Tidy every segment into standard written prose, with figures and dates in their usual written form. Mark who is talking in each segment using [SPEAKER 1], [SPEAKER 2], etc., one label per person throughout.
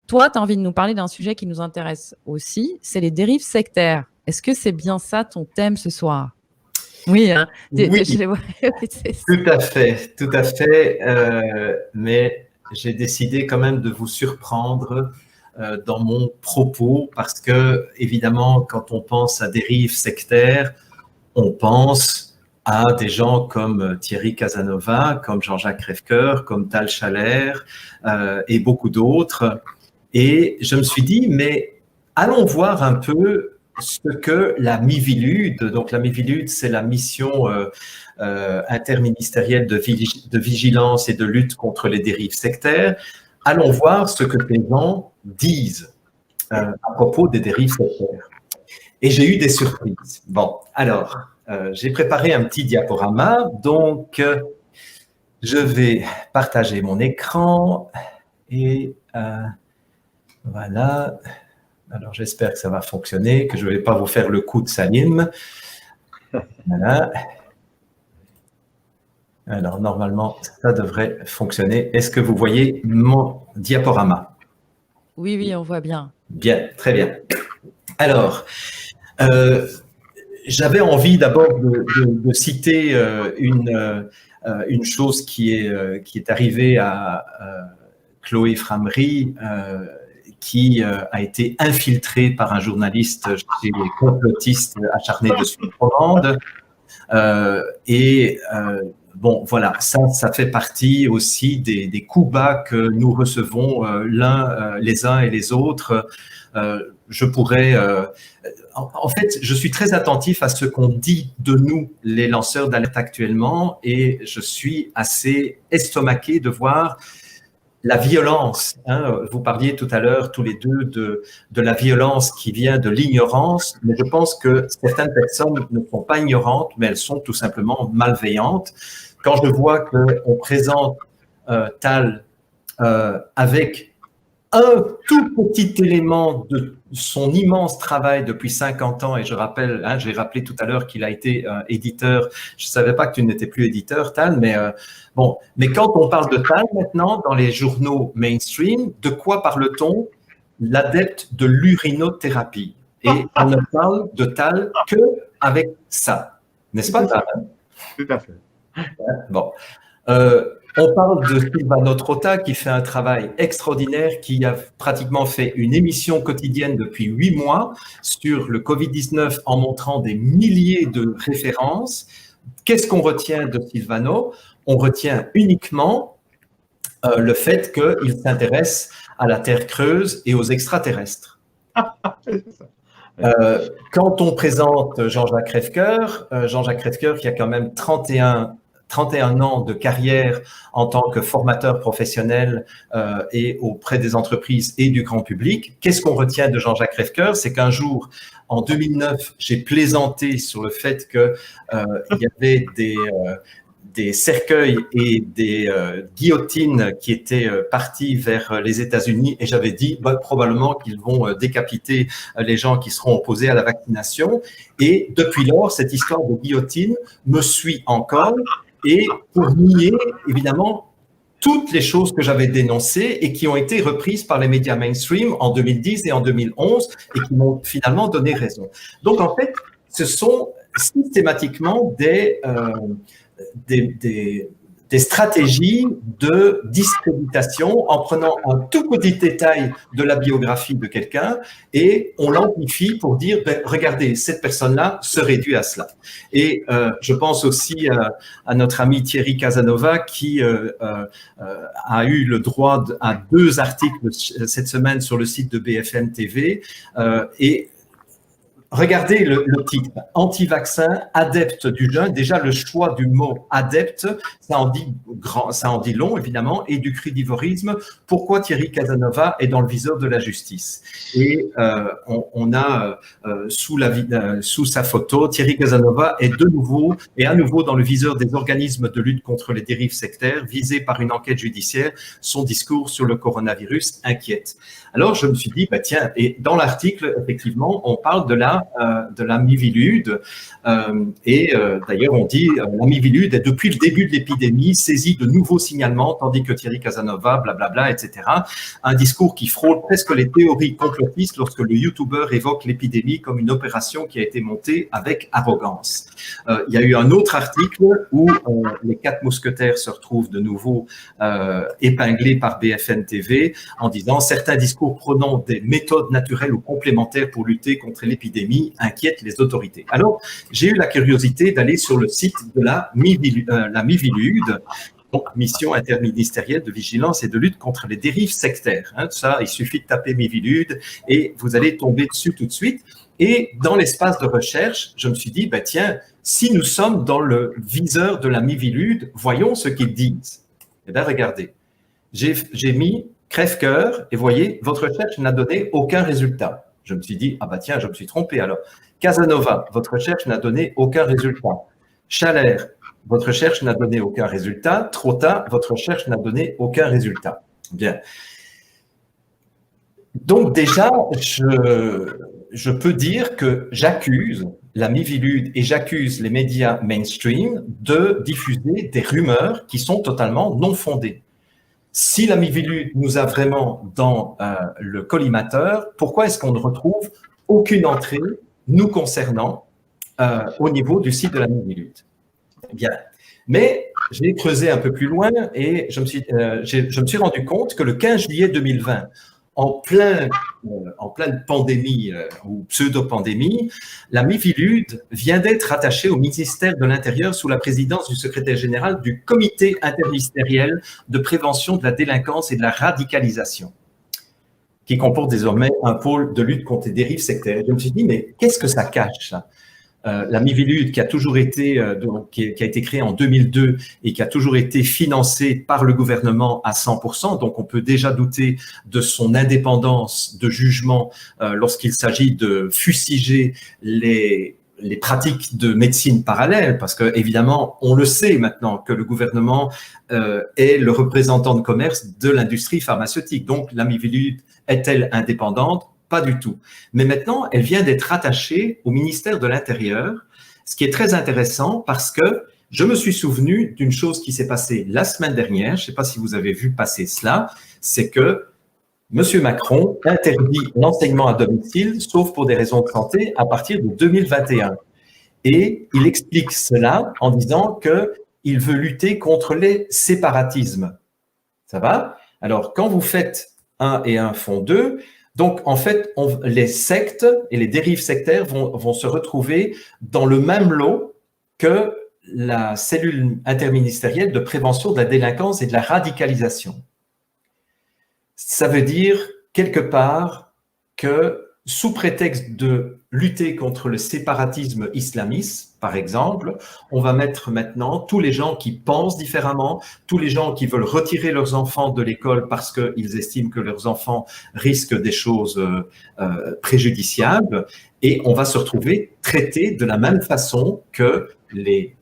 [SPEAKER 1] toi, tu as envie de nous parler d'un sujet qui nous intéresse aussi, c'est les dérives sectaires. Est-ce que c'est bien ça ton thème ce soir? Oui, hein.
[SPEAKER 2] Oui,
[SPEAKER 1] Je les vois.
[SPEAKER 2] tout à fait, tout à fait. Mais j'ai décidé quand même de vous surprendre dans mon propos parce que, évidemment, quand on pense à dérives sectaires, on pense à des gens comme Thierry Casanova, comme Jean-Jacques Crèvecoeur, comme Tal Schaller et beaucoup d'autres. Et je me suis dit, mais allons voir un peu ce que la Miviludes, donc la Miviludes, c'est la mission interministérielle de vigilance et de lutte contre les dérives sectaires, allons voir ce que les gens disent à propos des dérives sectaires. Et j'ai eu des surprises. Bon, alors, j'ai préparé un petit diaporama, donc je vais partager mon écran et voilà. Alors, j'espère que ça va fonctionner, que je ne vais pas vous faire le coup de Salim. Voilà. Alors, normalement, ça devrait fonctionner. Est-ce que vous voyez mon diaporama?
[SPEAKER 1] Oui, oui, on voit bien.
[SPEAKER 2] Bien, très bien. Alors, j'avais envie d'abord de citer une chose qui est arrivée à Chloé Framery, qui a été infiltrée par un journaliste chez les complotistes acharnés de Suisse romande. Bon, voilà, ça fait partie aussi des coups bas que nous recevons les uns et les autres. Je pourrais... en fait, je suis très attentif à ce qu'on dit de nous, les lanceurs d'alerte actuellement, et je suis assez estomaqué de voir la violence. Vous parliez tout à l'heure, tous les deux, de la violence qui vient de l'ignorance, mais je pense que certaines personnes ne sont pas ignorantes, mais elles sont tout simplement malveillantes. Quand je vois qu'on présente Tal avec un tout petit élément de son immense travail depuis 50 ans, et je rappelle, j'ai rappelé tout à l'heure qu'il a été éditeur. Je ne savais pas que tu n'étais plus éditeur, Tal, mais bon. Mais quand on parle de Tal maintenant, dans les journaux mainstream, de quoi parle-t-on? L'adepte de l'urinothérapie. Et on ne parle de Tal que avec ça. N'est-ce pas, Tal?
[SPEAKER 3] Tout à fait.
[SPEAKER 2] Bon. On parle de Silvano Trotta qui fait un travail extraordinaire, qui a pratiquement fait une émission quotidienne depuis 8 mois sur le Covid-19 en montrant des milliers de références. Qu'est-ce qu'on retient de Silvano? On retient uniquement le fait qu'il s'intéresse à la Terre creuse et aux extraterrestres. Quand on présente Jean-Jacques Crèvecoeur, qui a quand même 31 ans de carrière en tant que formateur professionnel et auprès des entreprises et du grand public. Qu'est-ce qu'on retient de Jean-Jacques Crèvecoeur? C'est qu'un jour, en 2009, j'ai plaisanté sur le fait qu'il y avait des cercueils et des guillotines qui étaient partis vers les États-Unis, et j'avais dit probablement qu'ils vont décapiter les gens qui seront opposés à la vaccination. Et depuis lors, cette histoire de guillotine me suit encore, et pour nier, évidemment, toutes les choses que j'avais dénoncées et qui ont été reprises par les médias mainstream en 2010 et en 2011 et qui m'ont finalement donné raison. Donc, en fait, ce sont systématiquement des stratégies de discréditation en prenant un tout petit détail de la biographie de quelqu'un et on l'amplifie pour dire regardez, cette personne-là se réduit à cela. Et je pense aussi à notre ami Thierry Casanova qui a eu le droit à 2 articles cette semaine sur le site de BFM TV et regardez le titre, anti-vaccin, adepte du jeûne. Déjà, le choix du mot adepte, ça en dit long, évidemment, et du crudivorisme. Pourquoi Thierry Casanova est dans le viseur de la justice? Et on a sous sa photo, Thierry Casanova est à nouveau dans le viseur des organismes de lutte contre les dérives sectaires, visé par une enquête judiciaire. Son discours sur le coronavirus inquiète. Alors, je me suis dit, tiens, et dans l'article, effectivement, on parle de la de la Miviludes. D'ailleurs, on dit la Miviludes est depuis le début de l'épidémie saisie de nouveaux signalements, tandis que Thierry Casanova, blablabla, etc. Un discours qui frôle presque les théories complotistes lorsque le youtubeur évoque l'épidémie comme une opération qui a été montée avec arrogance. Il y a eu un autre article où les 4 mousquetaires se retrouvent de nouveau épinglés par BFM TV en disant « Certains discours prônant des méthodes naturelles ou complémentaires pour lutter contre l'épidémie inquiètent les autorités. » Alors, j'ai eu la curiosité d'aller sur le site de la Miviludes, donc Mission interministérielle de vigilance et de lutte contre les dérives sectaires. Ça, il suffit de taper Miviludes et vous allez tomber dessus tout de suite. Et dans l'espace de recherche, je me suis dit, bah tiens, si nous sommes dans le viseur de la Miviludes, voyons ce qu'ils disent. Eh bien, regardez, j'ai mis crève-cœur et voyez, votre recherche n'a donné aucun résultat. Je me suis dit, ah bah tiens, je me suis trompé alors. Casanova, votre recherche n'a donné aucun résultat. Chalère, votre recherche n'a donné aucun résultat. Trotta, votre recherche n'a donné aucun résultat. Bien. Donc déjà, je peux dire que j'accuse la Miviludes et j'accuse les médias mainstream de diffuser des rumeurs qui sont totalement non fondées. Si la Miviludes nous a vraiment dans le collimateur, pourquoi est-ce qu'on ne retrouve aucune entrée nous concernant au niveau du site de la Miviludes? Bien. Mais j'ai creusé un peu plus loin et je me suis rendu compte que le 15 juillet 2020, en pleine pandémie ou pseudo-pandémie, la Miviludes vient d'être attachée au ministère de l'Intérieur sous la présidence du secrétaire général du Comité interministériel de prévention de la délinquance et de la radicalisation, qui comporte désormais un pôle de lutte contre les dérives sectaires. Je me suis dit, mais qu'est-ce que ça cache, ça? La Miviludes, qui a toujours été, qui a été créée en 2002 et qui a toujours été financée par le gouvernement à 100%, donc on peut déjà douter de son indépendance de jugement lorsqu'il s'agit de fustiger les pratiques de médecine parallèle, parce que évidemment, on le sait maintenant que le gouvernement est le représentant de commerce de l'industrie pharmaceutique. Donc, la Miviludes est-elle indépendante? Pas du tout. Mais maintenant, elle vient d'être rattachée au ministère de l'Intérieur, ce qui est très intéressant parce que je me suis souvenu d'une chose qui s'est passée la semaine dernière, je ne sais pas si vous avez vu passer cela, c'est que M. Macron interdit l'enseignement à domicile, sauf pour des raisons de santé, à partir de 2021. Et il explique cela en disant qu'il veut lutter contre les séparatismes. Ça va? Alors, quand vous faites 1 et 1 font 2, donc, en fait, les sectes et les dérives sectaires vont se retrouver dans le même lot que la cellule interministérielle de prévention de la délinquance et de la radicalisation. Ça veut dire, quelque part, que sous prétexte de lutter contre le séparatisme islamiste, par exemple, on va mettre maintenant tous les gens qui pensent différemment, tous les gens qui veulent retirer leurs enfants de l'école parce qu'ils estiment que leurs enfants risquent des choses préjudiciables, et on va se retrouver traités de la même façon que les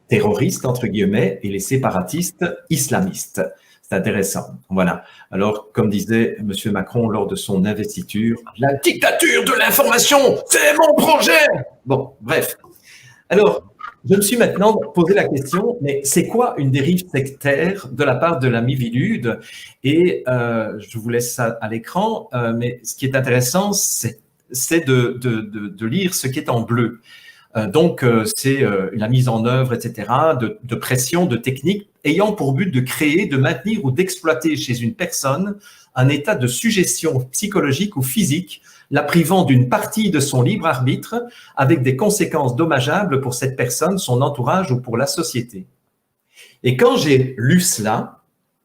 [SPEAKER 2] terroristes, entre guillemets, et les séparatistes islamistes. C'est intéressant. Voilà. Alors, comme disait M. Macron lors de son investiture, la dictature de l'information, c'est mon projet. Bon, bref. Alors, je me suis maintenant posé la question, mais c'est quoi une dérive sectaire de la part de la Miviludes? Et je vous laisse ça à l'écran, mais ce qui est intéressant, c'est de lire ce qui est en bleu. Donc, c'est la mise en œuvre, etc., de pression, de techniques ayant pour but de créer, de maintenir ou d'exploiter chez une personne un état de suggestion psychologique ou physique, la privant d'une partie de son libre arbitre, avec des conséquences dommageables pour cette personne, son entourage ou pour la société. Et quand j'ai lu cela,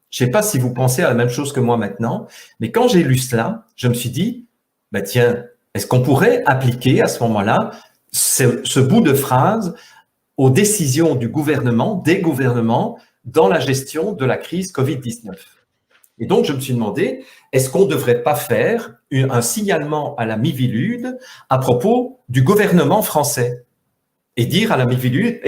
[SPEAKER 2] je ne sais pas si vous pensez à la même chose que moi maintenant, mais quand j'ai lu cela, je me suis dit, bah tiens, est-ce qu'on pourrait appliquer à ce moment-là ce bout de phrase aux décisions du gouvernement, des gouvernements, dans la gestion de la crise Covid-19. Et donc, je me suis demandé, est-ce qu'on ne devrait pas faire un signalement à la Miviludes à propos du gouvernement français et dire à la Miviludes,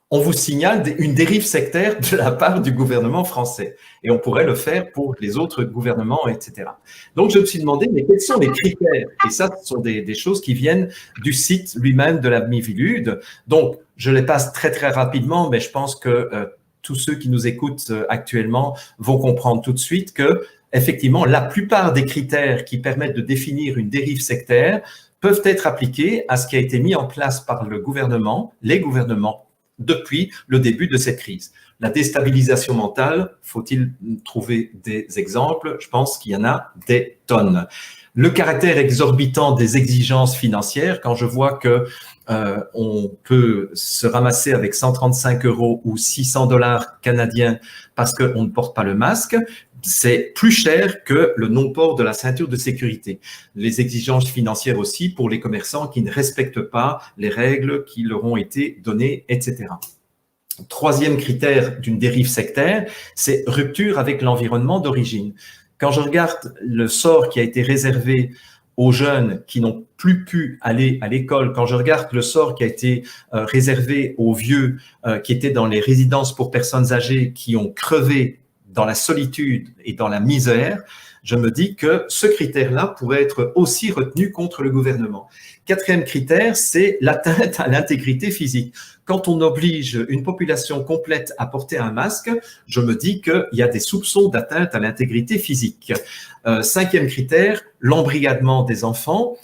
[SPEAKER 2] on vous signale une dérive sectaire de la part du gouvernement français. Et on pourrait le faire pour les autres gouvernements, etc. Donc, je me suis demandé, mais quels sont les critères? Et ça, ce sont des choses qui viennent du site lui-même de la Miviludes. Donc, je les passe très, très rapidement, mais je pense que tous ceux qui nous écoutent actuellement vont comprendre tout de suite que, effectivement, la plupart des critères qui permettent de définir une dérive sectaire peuvent être appliqués à ce qui a été mis en place par le gouvernement, les gouvernements, depuis le début de cette crise. La déstabilisation mentale, faut-il trouver des exemples? Je pense qu'il y en a des tonnes. Le caractère exorbitant des exigences financières, quand je vois que on peut se ramasser avec 135 € ou 600 $ canadiens parce qu'on ne porte pas le masque, c'est plus cher que le non-port de la ceinture de sécurité. Les exigences financières aussi pour les commerçants qui ne respectent pas les règles qui leur ont été données, etc. Troisième critère d'une dérive sectaire, c'est rupture avec l'environnement d'origine. Quand je regarde le sort qui a été réservé aux jeunes qui n'ont plus pu aller à l'école, quand je regarde le sort qui a été réservé aux vieux qui étaient dans les résidences pour personnes âgées qui ont crevé dans la solitude et dans la misère, je me dis que ce critère-là pourrait être aussi retenu contre le gouvernement. Quatrième critère, c'est l'atteinte à l'intégrité physique. Quand on oblige une population complète à porter un masque, je me dis qu'il y a des soupçons d'atteinte à l'intégrité physique. Cinquième critère, l'embrigadement des enfants.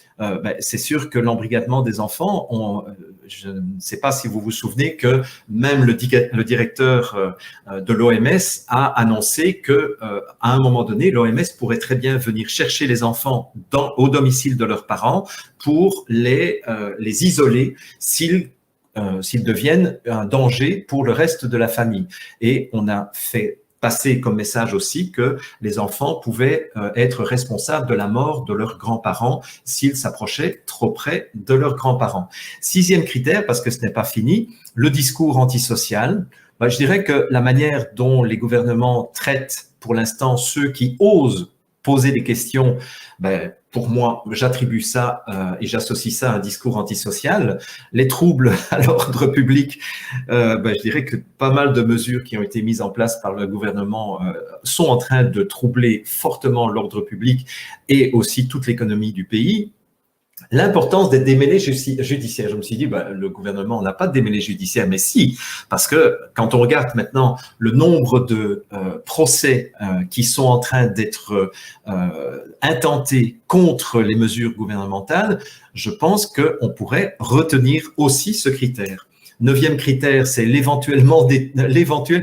[SPEAKER 2] C'est sûr que l'embrigadement des enfants, je ne sais pas si vous vous souvenez que même le directeur de l'OMS a annoncé que à un moment donné, l'OMS pourrait très bien venir chercher les enfants au domicile de leurs parents pour les isoler s'ils deviennent un danger pour le reste de la famille. Et on a fait passer comme message aussi que les enfants pouvaient être responsables de la mort de leurs grands-parents s'ils s'approchaient trop près de leurs grands-parents. Sixième critère, parce que ce n'est pas fini, le discours antisocial. Je dirais que la manière dont les gouvernements traitent pour l'instant ceux qui osent poser des questions, pour moi, j'attribue ça et j'associe ça à un discours antisocial. Les troubles à l'ordre public, je dirais que pas mal de mesures qui ont été mises en place par le gouvernement sont en train de troubler fortement l'ordre public et aussi toute l'économie du pays. L'importance des démêlés judiciaires. Je me suis dit, le gouvernement n'a pas de démêlés judiciaires, mais si, parce que quand on regarde maintenant le nombre de procès qui sont en train d'être intentés contre les mesures gouvernementales, je pense qu'on pourrait retenir aussi ce critère. Neuvième critère, c'est l'éventuel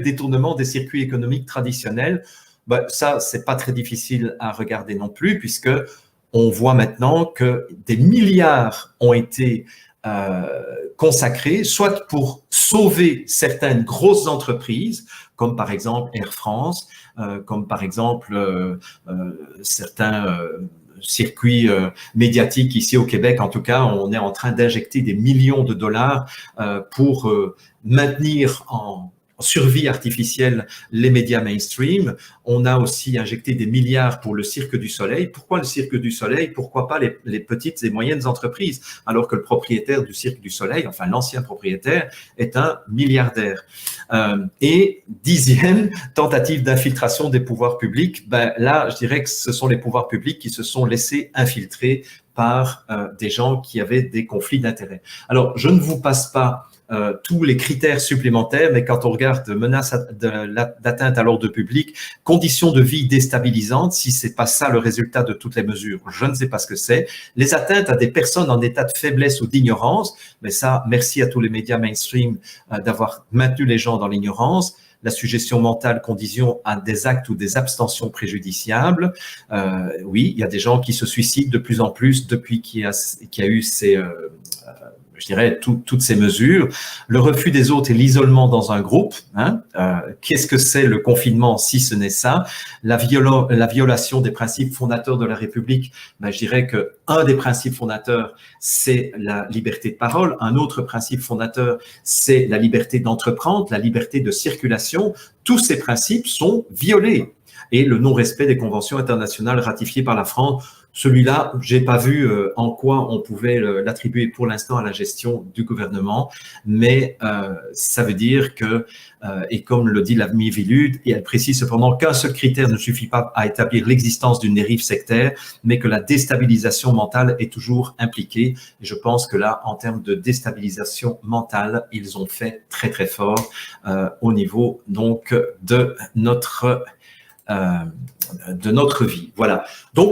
[SPEAKER 2] détournement des circuits économiques traditionnels. Ça, c'est pas très difficile à regarder non plus, puisque on voit maintenant que des milliards ont été consacrés, soit pour sauver certaines grosses entreprises, comme par exemple Air France, comme par exemple certains circuits médiatiques ici au Québec. En tout cas, on est en train d'injecter des millions de dollars pour maintenir en survie artificielle les médias mainstream. On a aussi injecté des milliards pour le Cirque du Soleil. Pourquoi le Cirque du Soleil? Pourquoi pas les petites et moyennes entreprises? Alors que le propriétaire du Cirque du Soleil, enfin l'ancien propriétaire, est un milliardaire. Et dixième, tentative d'infiltration des pouvoirs publics. Là, je dirais que ce sont les pouvoirs publics qui se sont laissés infiltrer par des gens qui avaient des conflits d'intérêts. Alors, je ne vous passe pas tous les critères supplémentaires, mais quand on regarde menace d'atteinte à l'ordre public, conditions de vie déstabilisantes, si c'est pas ça le résultat de toutes les mesures, je ne sais pas ce que c'est. Les atteintes à des personnes en état de faiblesse ou d'ignorance, mais ça, merci à tous les médias mainstream d'avoir maintenu les gens dans l'ignorance. La suggestion mentale, condition à des actes ou des abstentions préjudiciables. Oui, il y a des gens qui se suicident de plus en plus depuis qu'il y a eu ces je dirais, toutes ces mesures. Le refus des autres et l'isolement dans un groupe. Qu'est-ce que c'est le confinement si ce n'est ça? La violation des principes fondateurs de la République. Je dirais que un des principes fondateurs, c'est la liberté de parole. Un autre principe fondateur, c'est la liberté d'entreprendre, la liberté de circulation. Tous ces principes sont violés. Et le non-respect des conventions internationales ratifiées par la France. Celui-là, j'ai pas vu en quoi on pouvait l'attribuer pour l'instant à la gestion du gouvernement, mais ça veut dire que, et comme le dit l'AMI Vilud, et elle précise cependant qu'un seul critère ne suffit pas à établir l'existence d'une dérive sectaire, mais que la déstabilisation mentale est toujours impliquée. Et je pense que là, en termes de déstabilisation mentale, ils ont fait très très fort au niveau donc de notre vie. Voilà. Donc